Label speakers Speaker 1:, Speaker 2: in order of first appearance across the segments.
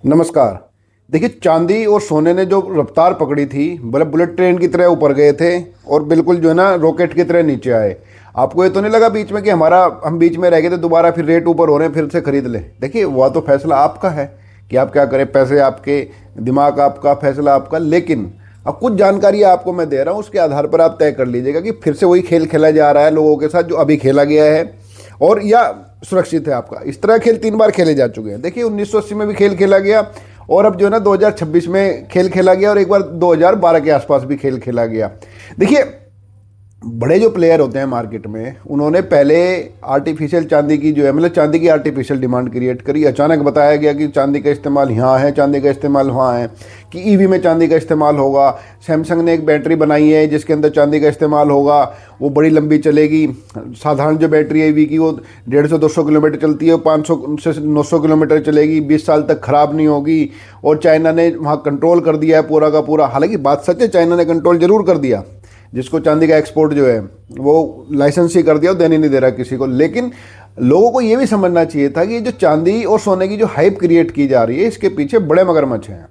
Speaker 1: नमस्कार। देखिए, चांदी और सोने ने जो रफ्तार पकड़ी थी, मतलब बुलेट ट्रेन की तरह ऊपर गए थे और बिल्कुल जो है ना रॉकेट की तरह नीचे आए। आपको ये तो नहीं लगा बीच में कि हम बीच में रह गए थे, दोबारा फिर रेट ऊपर हो रहे हैं, फिर से खरीद लें? देखिए, वह तो फैसला आपका है कि आप क्या करें, पैसे आपके, दिमाग आपका, फैसला आपका। लेकिन अब कुछ जानकारी आपको मैं दे रहा हूँ, उसके आधार पर आप तय कर लीजिएगा कि फिर से वही खेल खेला जा रहा है लोगों के साथ जो अभी खेला गया है, और या सुरक्षित है आपका। इस तरह खेल 3 बार खेले जा चुके हैं। देखिए, 1980 में भी खेल खेला गया, और अब जो है ना 2026 में खेल खेला गया, और एक बार 2012 के आसपास भी खेल खेला गया। देखिए, बड़े जो प्लेयर होते हैं मार्केट में, उन्होंने पहले आर्टिफिशियल चांदी की जो है, मतलब चांदी की आर्टिफिशियल डिमांड क्रिएट करी। अचानक बताया गया कि चांदी का इस्तेमाल यहाँ है, चांदी का इस्तेमाल वहाँ है, कि ईवी में चांदी का इस्तेमाल होगा। सैमसंग ने एक बैटरी बनाई है जिसके अंदर चांदी का इस्तेमाल होगा, वो बड़ी लंबी चलेगी। साधारण जो बैटरी है ईवी की, वो 150-200 किलोमीटर चलती है, 500 से 900 किलोमीटर चलेगी, 20 साल तक खराब नहीं होगी। और चाइना ने वहाँ कंट्रोल कर दिया है पूरा का पूरा। हालांकि बात सच है, चाइना ने कंट्रोल जरूर कर दिया, जिसको चांदी का एक्सपोर्ट जो है वो लाइसेंस ही कर दिया, देने नहीं दे रहा किसी को। लेकिन लोगों को ये भी समझना चाहिए था कि जो चांदी और सोने की जो हाइप क्रिएट की जा रही है, इसके पीछे बड़े मगरमच्छ हैं।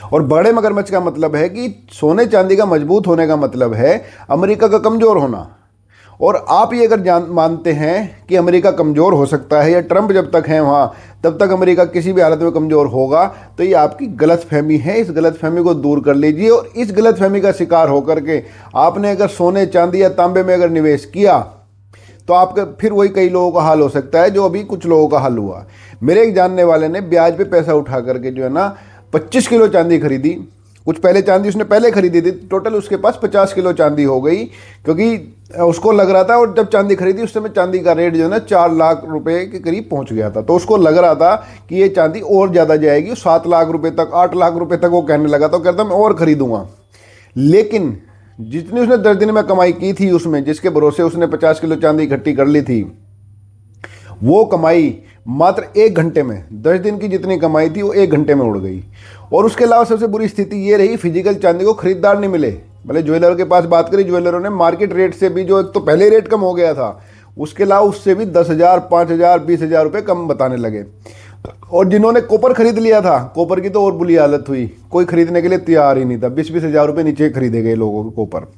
Speaker 1: और बड़े मगरमच्छ का मतलब है कि सोने चांदी का मजबूत होने का मतलब है अमेरिका का कमज़ोर होना। और आप ये अगर मानते हैं कि अमेरिका कमज़ोर हो सकता है, या ट्रंप जब तक है वहाँ तब तक अमेरिका किसी भी हालत में कमज़ोर होगा, तो ये आपकी गलतफहमी है। इस गलतफहमी को दूर कर लीजिए। और इस गलतफहमी का शिकार होकर के आपने अगर सोने चांदी या तांबे में अगर निवेश किया, तो आपका फिर वही कई लोगों का हाल हो सकता है जो अभी कुछ लोगों का हाल हुआ। मेरे एक जानने वाले ने ब्याज पे पैसा उठा करके जो है ना 25 किलो चांदी खरीदी। कुछ पहले चांदी उसने पहले खरीदी थी, टोटल उसके पास 50 किलो चांदी हो गई, क्योंकि उसको लग रहा था। और जब चांदी खरीदी उस समय चांदी का रेट जो है ना 4 लाख रुपए के करीब पहुंच गया था, तो उसको लग रहा था कि ये चांदी और ज़्यादा जाएगी, 7 लाख रुपए तक, 8 लाख रुपए तक वो कहने लगा। तो कहता मैं और खरीदूंगा। लेकिन जितनी उसने 10 दिन में कमाई की थी, उसमें जिसके भरोसे उसने 50 किलो चांदी इकट्ठी कर ली थी, वो कमाई मात्र 1 घंटे में, 10 दिन की जितनी कमाई थी वो 1 घंटे में उड़ गई। और उसके अलावा सबसे बुरी स्थिति ये रही, फिजिकल चांदी को खरीदार नहीं मिले। भले ज्वेलर के पास बात करी, ज्वेलरों ने मार्केट रेट से भी, जो एक तो पहले रेट कम हो गया था, उसके अलावा उससे भी 10,000, 5,000, 20,000 रुपये कम बताने लगे। और जिन्होंने कॉपर खरीद लिया था, कॉपर की तो और बुरी हालत हुई, कोई खरीदने के लिए तैयार ही नहीं था। 20-20 हज़ार रुपये नीचे खरीदे गए लोगों को कॉपर।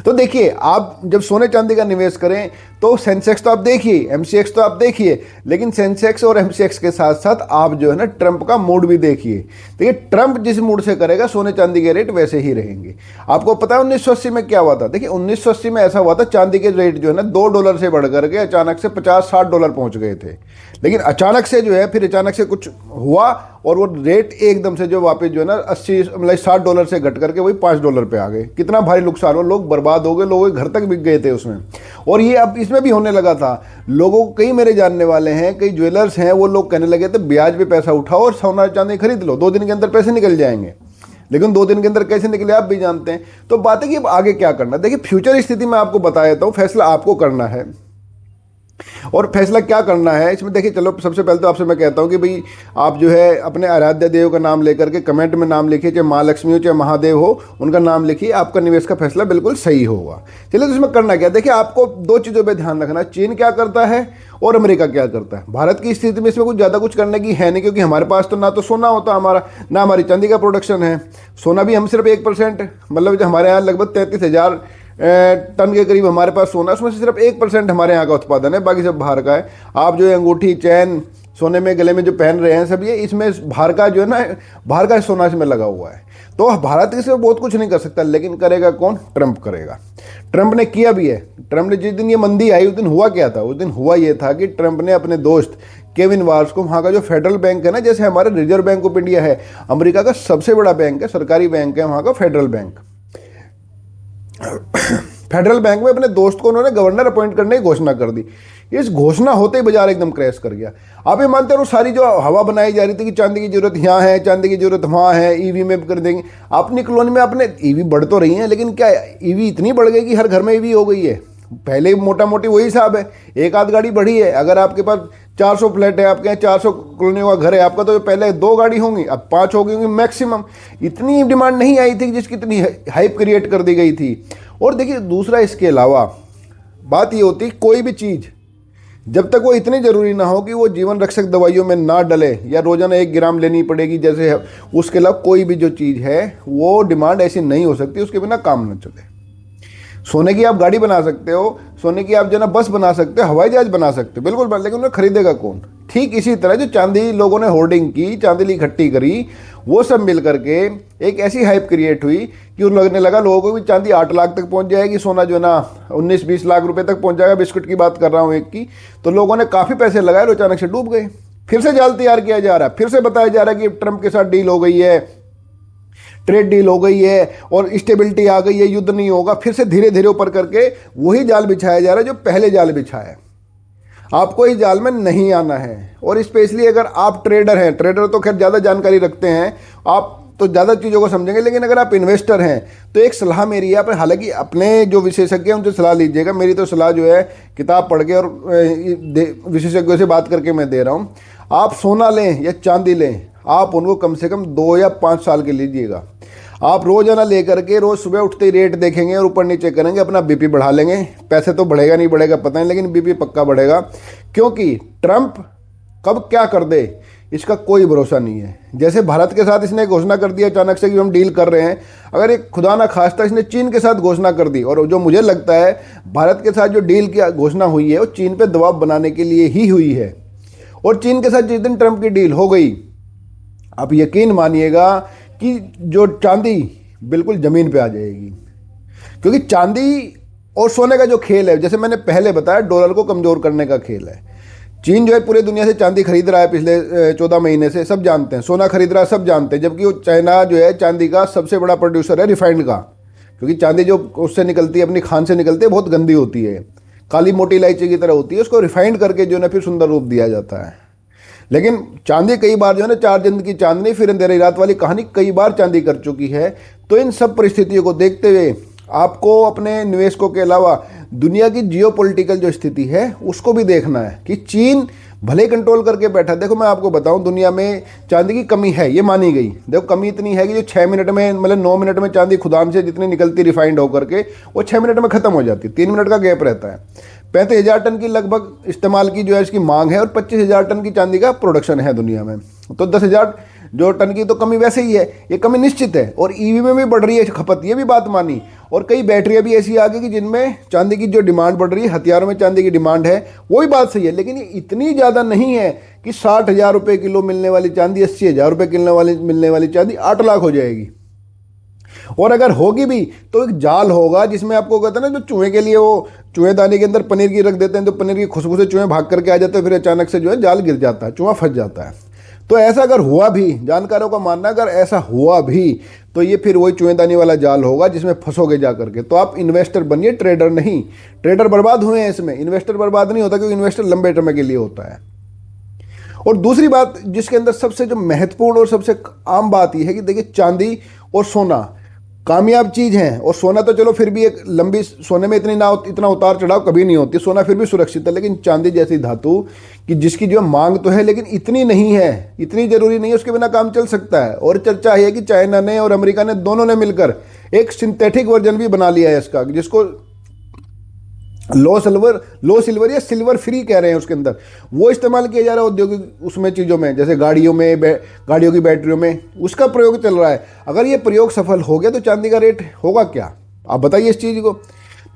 Speaker 1: तो देखिए, आप जब सोने चांदी का निवेश करें तो सेंसेक्स तो आप देखिए, एमसीएक्स तो आप देखिए, लेकिन सेंसेक्स और एमसीएक्स के साथ साथ आप जो है ना ट्रंप का मूड भी देखिए। देखिए, ट्रंप जिस मूड से करेगा, सोने चांदी के रेट वैसे ही रहेंगे। आपको पता है 1980 में क्या हुआ था? देखिए, 1980 में ऐसा हुआ था, चांदी के रेट जो है ना $2 से बढ़ करके अचानक से $50-60 पहुंच गए थे। लेकिन अचानक से जो है, फिर अचानक से कुछ हुआ और वो रेट एकदम से जो वापस जो है ना 80 मतलब $60 से घट करके वही $5 पे आ गए। कितना भारी नुकसान हो, लोग बर्बाद हो गए, लोगों के घर तक बिक गए थे उसमें। और ये अब इसमें भी होने लगा था। लोगों को, कई मेरे जानने वाले हैं, कई ज्वेलर्स हैं, वो लोग कहने लगे थे ब्याज पे पैसा उठाओ और सोना चांदी खरीद लो, 2 दिन के अंदर पैसे निकल जाएंगे। लेकिन 2 दिन के अंदर कैसे निकले आप भी जानते हैं। तो बात है कि अब आगे क्या करना। देखिए, फ्यूचर स्थिति में आपको बता देता हूँ, फैसला आपको करना है। और फैसला क्या करना है इसमें, देखिए, चलो सबसे पहले तो आपसे मैं कहता हूं कि भाई आप जो है अपने आराध्य देव का नाम लेकर के कमेंट में नाम लिखिए, चाहे माँ लक्ष्मी हो चाहे महादेव हो, उनका नाम लिखिए, आपका निवेश का फैसला बिल्कुल सही होगा। चलिए, तो इसमें करना क्या, देखिए, आपको 2 चीज़ों पर ध्यान रखना, चीन क्या करता है और अमेरिका क्या करता है। भारत की स्थिति में इसमें कुछ ज़्यादा कुछ करने की है नहीं, क्योंकि हमारे पास तो ना तो सोना होता हमारा, ना हमारी चांदी का प्रोडक्शन है। सोना भी हम सिर्फ 1%, मतलब जो हमारे यहाँ लगभग 33,000 टन के करीब हमारे पास सोना, उसमें से सिर्फ 1% हमारे यहाँ का उत्पादन है, बाकी सब बाहर का है। आप जो है अंगूठी, चैन, सोने में गले में जो पहन रहे हैं सब, ये इसमें बाहर का जो है ना, बाहर का सोना इसमें लगा हुआ है। तो भारत इसमें बहुत कुछ नहीं कर सकता, लेकिन करेगा कौन? ट्रंप करेगा। ट्रंप ने किया भी है। ट्रंप ने जिस दिन ये मंदी आई, उस दिन हुआ क्या था? उस दिन हुआ ये था कि ट्रंप ने अपने दोस्त केविन वार्स को, वहाँ का जो फेडरल बैंक है ना, जैसे हमारे रिजर्व बैंक ऑफ इंडिया है, अमेरिका का सबसे बड़ा बैंक है, सरकारी बैंक है वहाँ का फेडरल बैंक, फेडरल बैंक में अपने दोस्त को उन्होंने गवर्नर अपॉइंट करने की घोषणा कर दी। इस घोषणा होते ही बाजार एकदम क्रैश कर गया। आप ये मानते हो सारी जो हवा बनाई जा रही थी कि चांदी की जरूरत यहाँ है, चांदी की जरूरत वहाँ है, ईवी में कर देंगे, अपनी कॉलोनी में अपने ईवी बढ़ तो रही है, लेकिन क्या ईवी इतनी बढ़ गई कि हर घर में ईवी हो गई है? पहले मोटा मोटी वही हिसाब है, एक आध गाड़ी बढ़ी है। अगर आपके पास 400 फ्लैट है, आपके यहाँ 400 कॉलोनी का घर है आपका, तो पहले 2 गाड़ी होंगी, अब 5 हो गई होंगी मैक्सिमम। इतनी डिमांड नहीं आई थी जिसकी इतनी हाइप क्रिएट कर दी गई थी। और देखिए, दूसरा इसके अलावा बात ये होती है, कोई भी चीज़ जब तक वो इतनी ज़रूरी ना हो कि वो जीवन रक्षक दवाइयों में ना डले या रोज़ाना 1 ग्राम लेनी पड़ेगी जैसे, उसके अलावा कोई भी जो चीज़ है वो डिमांड ऐसी नहीं हो सकती उसके बिना काम न चले। सोने की आप गाड़ी बना सकते हो, सोने की आप जो ना बस बना सकते हो, हवाई जहाज बना सकते हो, बिल्कुल, लेकिन उन्हें खरीदेगा कौन? ठीक इसी तरह जो चांदी लोगों ने होर्डिंग की, चांदी इकट्ठी करी, वो सब मिल करके एक ऐसी हाइप क्रिएट हुई कि उन लगने लगा लोगों को भी चांदी 8 लाख तक पहुंच जाएगी, सोना जो है ना 19-20 लाख रुपए तक पहुंच जाएगा, बिस्कुट की बात कर रहा हूँ एक की। तो लोगों ने काफ़ी पैसे लगाए और अचानक से डूब गए। फिर से जाल तैयार किया जा रहा है, फिर से बताया जा रहा है कि ट्रंप के साथ डील हो गई है, ट्रेड डील हो गई है और स्टेबिलिटी आ गई है, युद्ध नहीं होगा। फिर से धीरे धीरे ऊपर करके वही जाल बिछाया जा रहा है जो पहले जाल बिछाया। आपको इस जाल में नहीं आना है। और स्पेशली अगर आप ट्रेडर हैं, ट्रेडर तो खैर ज़्यादा जानकारी रखते हैं, आप तो ज़्यादा चीज़ों को समझेंगे, लेकिन अगर आप इन्वेस्टर हैं तो एक सलाह मेरी है, आप हालांकि अपने जो विशेषज्ञ हैं उनसे सलाह लीजिएगा, मेरी तो सलाह जो है किताब पढ़ के और विशेषज्ञों से बात करके मैं दे रहा हूँ। आप सोना लें या चांदी लें, आप उनको कम से कम 2 या 5 साल के लीजिएगा। आप रोजाना लेकर के रोज़ सुबह उठते ही रेट देखेंगे और ऊपर नीचे करेंगे, अपना बीपी बढ़ा लेंगे। पैसे तो बढ़ेगा नहीं बढ़ेगा पता नहीं, लेकिन बीपी पक्का बढ़ेगा, क्योंकि ट्रंप कब क्या कर दे इसका कोई भरोसा नहीं है। जैसे भारत के साथ इसने घोषणा कर दिया अचानक से कि हम डील कर रहे हैं, अगर एक खुदा ना खास्ता इसने चीन के साथ घोषणा कर दी, और जो मुझे लगता है भारत के साथ जो डील की घोषणा हुई है वो चीन पे दबाव बनाने के लिए ही हुई है। और चीन के साथ जिस दिन ट्रंप की डील हो गई, आप यकीन मानिएगा कि जो चांदी बिल्कुल ज़मीन पे आ जाएगी, क्योंकि चांदी और सोने का जो खेल है, जैसे मैंने पहले बताया, डॉलर को कमज़ोर करने का खेल है। चीन जो है पूरे दुनिया से चांदी खरीद रहा है पिछले 14 महीने से, सब जानते हैं। सोना खरीद रहा है, सब जानते हैं, जबकि वो चाइना जो है चांदी का सबसे बड़ा प्रोड्यूसर है रिफाइंड का, क्योंकि चांदी जो उससे निकलती है, अपनी खान से निकलती है, बहुत गंदी होती है, काली मोटी इलायची की तरह होती है, उसको रिफाइंड करके जो है ना फिर सुंदर रूप दिया जाता है। लेकिन चांदी कई बार जो है ना 4 दिन की चांदनी फिर अंधेरी रात वाली कहानी कई बार चांदी कर चुकी है। तो इन सब परिस्थितियों को देखते हुए आपको अपने निवेशकों के अलावा दुनिया की जियोपॉलिटिकल जो स्थिति है उसको भी देखना है कि चीन भले कंट्रोल करके बैठा। देखो मैं आपको बताऊं, दुनिया में चांदी की कमी है, ये मानी गई। देखो कमी इतनी है कि जो 6 मिनट में, मतलब 9 मिनट में चांदी खुदान से जितनी निकलती रिफाइंड होकर के वो 6 मिनट में ख़त्म हो जाती है, 3 मिनट का गैप रहता है। 35,000 टन की लगभग इस्तेमाल की जो है इसकी मांग है और 25,000 टन की चांदी का प्रोडक्शन है दुनिया में। तो 10,000 जो टन की तो कमी वैसे ही है, ये कमी निश्चित है। और ईवी में भी बढ़ रही है खपत, ये भी बात मानी। और कई बैटरियाँ भी ऐसी आ गई कि जिनमें चांदी की जो डिमांड बढ़ रही है, हथियारों में चांदी की डिमांड है, वो भी बात सही है। लेकिन ये इतनी ज़्यादा नहीं है कि 60,000 रुपये किलो मिलने वाली चांदी 80,000 रुपये किलो मिलने वाली चांदी 8 लाख हो जाएगी। और अगर होगी भी तो एक जाल होगा जिसमें आपको कहते हैं ना, जो चूहे के लिए वो चूहेदानी के अंदर पनीर की रख देते हैं, तो पनीर की खुशबू से चूहे भाग करके आ जाते हैं, फिर अचानक से जो है जाल गिर जाता है, चूहा फंस जाता है। तो ऐसा अगर हुआ भी, जानकारों का मानना अगर ऐसा हुआ भी तो ये फिर वही चूहेदानी वाला जाल होगा जिसमें फंसोगे जा करके। तो आप इन्वेस्टर बनिए, ट्रेडर नहीं। ट्रेडर बर्बाद हुए हैं इसमें, इन्वेस्टर बर्बाद नहीं होता, क्योंकि इन्वेस्टर लंबे समय के लिए होता है। और दूसरी बात जिसके अंदर सबसे जो महत्वपूर्ण और सबसे आम बात यह है कि देखिए, चांदी और सोना कामयाब चीज़ है। और सोना तो चलो फिर भी एक लंबी, सोने में इतना उतार चढ़ाव कभी नहीं होती, सोना फिर भी सुरक्षित है। लेकिन चांदी जैसी धातु कि जिसकी जो मांग तो है लेकिन इतनी नहीं है, इतनी जरूरी नहीं है, उसके बिना काम चल सकता है। और चर्चा है कि चाइना ने और अमेरिका ने दोनों ने मिलकर एक सिंथेटिक वर्जन भी बना लिया है इसका, जिसको लो सिल्वर या सिल्वर फ्री कह रहे हैं। उसके अंदर वो इस्तेमाल किया जा रहा है औद्योगिक उसमें चीज़ों में, जैसे गाड़ियों में, गाड़ियों की बैटरियों में, उसका प्रयोग चल रहा है। अगर ये प्रयोग सफल हो गया तो चांदी का रेट होगा क्या, आप बताइए इस चीज़ को।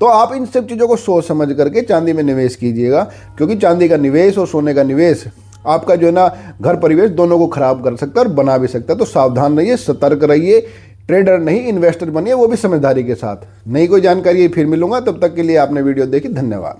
Speaker 1: तो आप इन सब चीज़ों को सोच समझ करके चांदी में निवेश कीजिएगा, क्योंकि चांदी का निवेश और सोने का निवेश आपका जो है ना घर परिवेश दोनों को खराब कर सकता है और बना भी सकता है। तो सावधान रहिए, सतर्क रहिए, ट्रेडर नहीं इन्वेस्टर बनिए, वो भी समझदारी के साथ। नई कोई जानकारी फिर मिलूंगा, तब तक के लिए आपने वीडियो देखी, धन्यवाद।